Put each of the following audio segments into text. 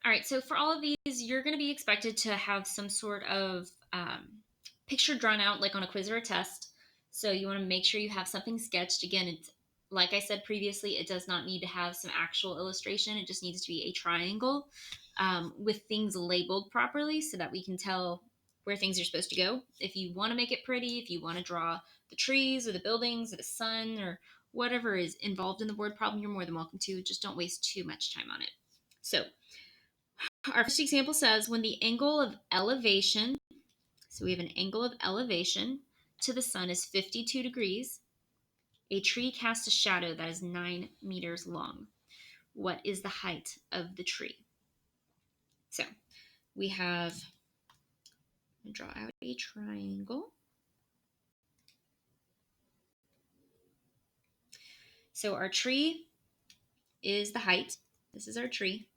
All right, so for all of these, you're going to be expected to have some sort of picture drawn out, like on a quiz or a test. So you want to make sure you have something sketched. Again, it's like I said previously, it does not need to have some actual illustration. It just needs to be a triangle with things labeled properly so that we can tell where things are supposed to go. If you want to make it pretty, if you want to draw the trees or the buildings or the sun or whatever is involved in the word problem, you're more than welcome to. Just don't waste too much time on it. So our first example says when the angle of elevation, so we have an angle of elevation to the sun is 52 degrees, a tree casts a shadow that is 9 meters long. What is the height of the tree? So we have, draw out a triangle. So our tree is the height. This is our tree.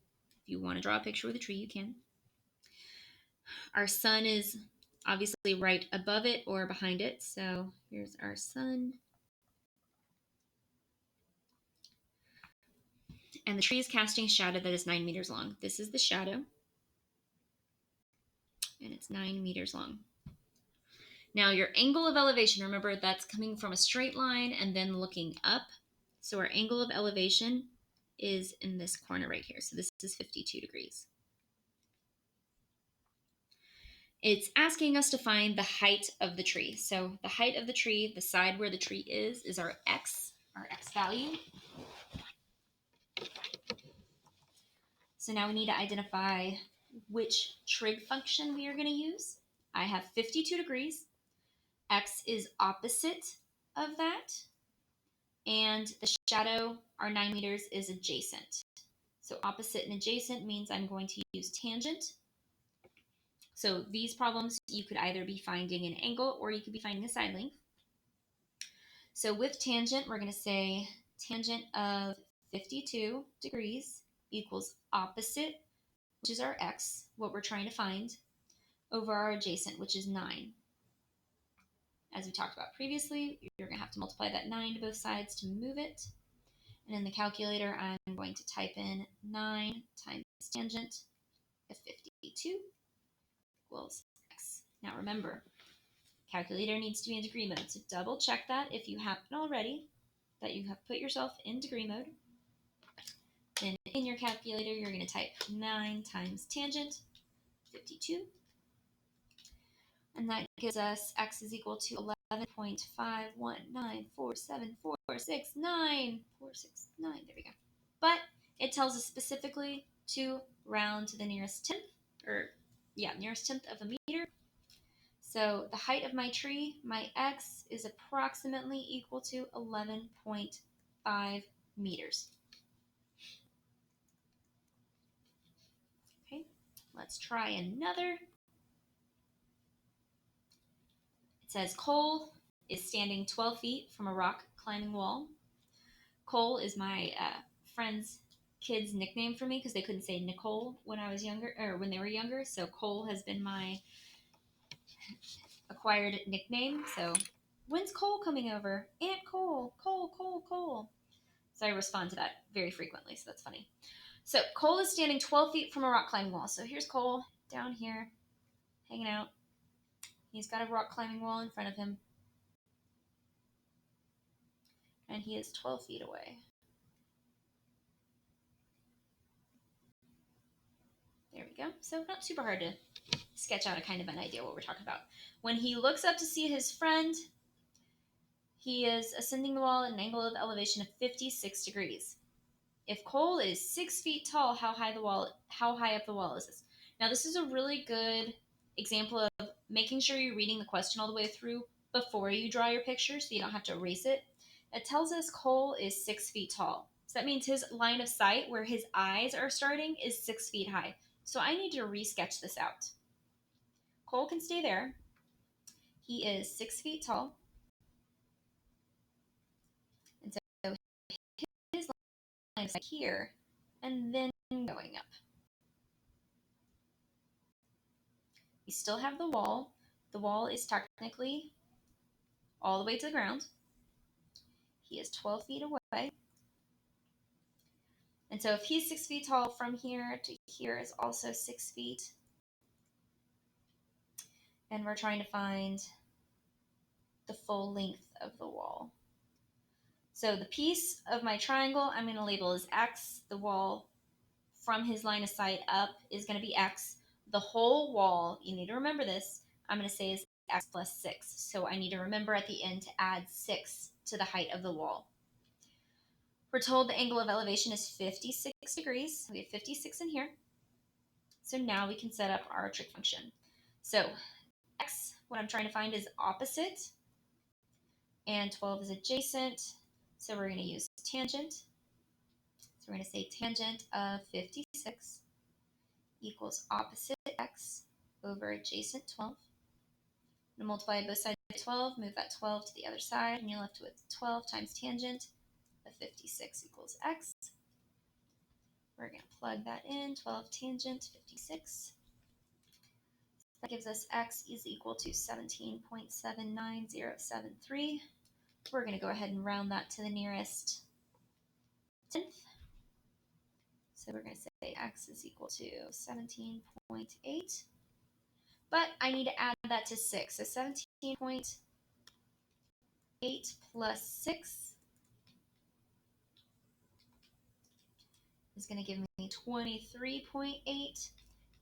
If you want to draw a picture with a tree, you can. Our sun is obviously right above it or behind it. So here's our sun. And the tree is casting a shadow that is 9 meters long. This is the shadow. And it's 9 meters long. Now your angle of elevation, remember that's coming from a straight line and then looking up. So our angle of elevation is in this corner right here. So this is 52 degrees. It's asking us to find the height of the tree. So the height of the tree, the side where the tree is our x value. So now we need to identify which trig function we are going to use. I have 52 degrees. X is opposite of that. And the shadow, our 9 meters, is adjacent. So opposite and adjacent means I'm going to use tangent. So these problems, you could either be finding an angle or you could be finding a side length. So with tangent, we're going to say tangent of 52 degrees equals opposite, which is our x, what we're trying to find, over our adjacent, which is 9. As we talked about previously, you're going to have to multiply that 9 to both sides to move it. And in the calculator, I'm going to type in 9 times tangent of 52 equals x. Now remember, calculator needs to be in degree mode, so double check that if you haven't already, that you have put yourself in degree mode. Then in your calculator, you're going to type 9 times tangent 52. And that gives us x is equal to 11.51947469469. There we go. But it tells us specifically to round to the nearest tenth, nearest tenth of a meter. So the height of my tree, my x, is approximately equal to 11.5 meters. Okay, let's try another. It says Cole is standing 12 feet from a rock climbing wall. Cole is my friend's kid's nickname for me because they couldn't say Nicole when I was younger, or when they were younger. So Cole has been my acquired nickname. So when's Cole coming over? Aunt Cole, Cole, Cole, Cole. So I respond to that very frequently. So that's funny. So Cole is standing 12 feet from a rock climbing wall. So here's Cole down here hanging out. He's got a rock climbing wall in front of him. And he is 12 feet away. There we go. So not super hard to sketch out a kind of an idea what we're talking about. When he looks up to see his friend, he is ascending the wall at an angle of elevation of 56 degrees. If Cole is 6 feet tall, how high up the wall is this? Now this is a really good example of making sure you're reading the question all the way through before you draw your picture so you don't have to erase it. It tells us Cole is 6 feet tall. So that means his line of sight where his eyes are starting is 6 feet high. So I need to resketch this out. Cole can stay there. He is 6 feet tall. And so his line of sight here and then going up. We still have the wall. The wall is technically all the way to the ground. He is 12 feet away. And so if he's 6 feet tall, from here to here is also 6 feet. And we're trying to find the full length of the wall. So the piece of my triangle I'm going to label as X. The wall from his line of sight up is going to be X. The whole wall, you need to remember this, I'm going to say is X plus 6. So I need to remember at the end to add 6 to the height of the wall. We're told the angle of elevation is 56 degrees. We have 56 in here. So now we can set up our trig function. So X, what I'm trying to find is opposite, and 12 is adjacent. So we're going to use tangent. So we're going to say tangent of 56 equals opposite X over adjacent 12. And multiply both sides by 12, move that 12 to the other side, and you're left with 12 times tangent of 56 equals X. We're going to plug that in, 12 tangent 56. That gives us X is equal to 17.79073. We're going to go ahead and round that to the nearest tenth. So we're going to say X is equal to 17.8. But I need to add that to 6. So 17.8 plus 6 is going to give me 23.8.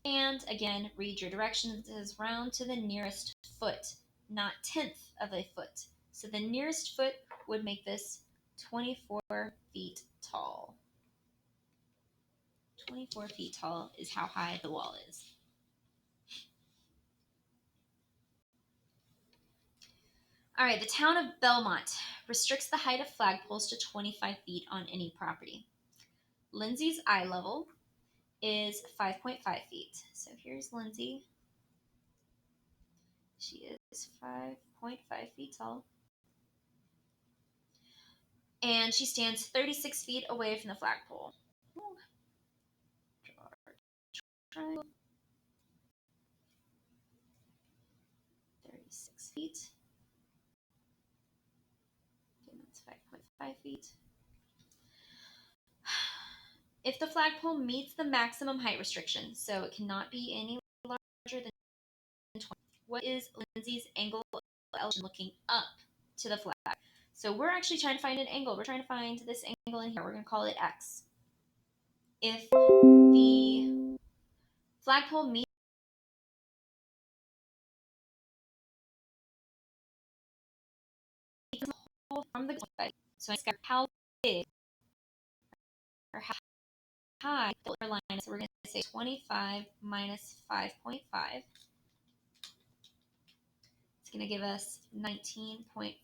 And again, read your directions. It says round to the nearest foot, not tenth of a foot. So the nearest foot would make this 24 feet tall. 24 feet tall is how high the wall is. All right, the town of Belmont restricts the height of flagpoles to 25 feet on any property. Lindsay's eye level is 5.5 feet. So here's Lindsay. She is 5.5 feet tall. And she stands 36 feet away from the flagpole. Triangle. 36 feet. Okay, that's 5.5 feet. If the flagpole meets the maximum height restriction, so it cannot be any larger than 20, what is Lindsay's angle of elevation looking up to the flag? So we're actually trying to find an angle. We're trying to find this angle in here. We're going to call it X. If the flagpole meets from the side, so I got how big or how high the line is. So we're going to say 25 minus 5.5. It's going to give us 19.5.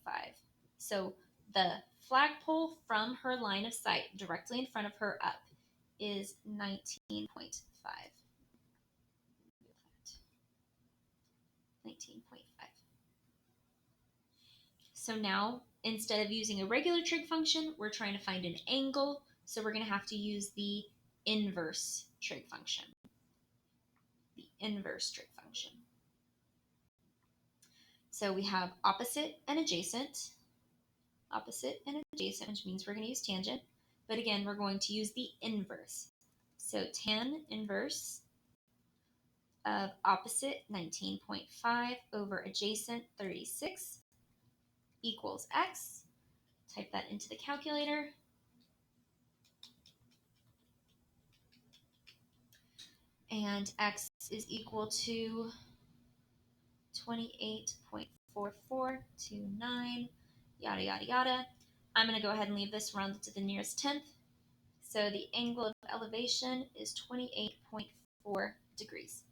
So the flagpole from her line of sight, directly in front of her up, is 19.5. 19.5. So now, instead of using a regular trig function, we're trying to find an angle. So we're going to have to use the inverse trig function. The inverse trig function. So we have opposite and adjacent. Opposite and adjacent, which means we're going to use tangent. But again, we're going to use the inverse. So tan inverse of opposite 19.5 over adjacent 36 equals X. Type that into the calculator. And X is equal to 28.4429, yada, yada, yada. I'm going to go ahead and leave this rounded to the nearest tenth. So the angle of elevation is 28.4 degrees.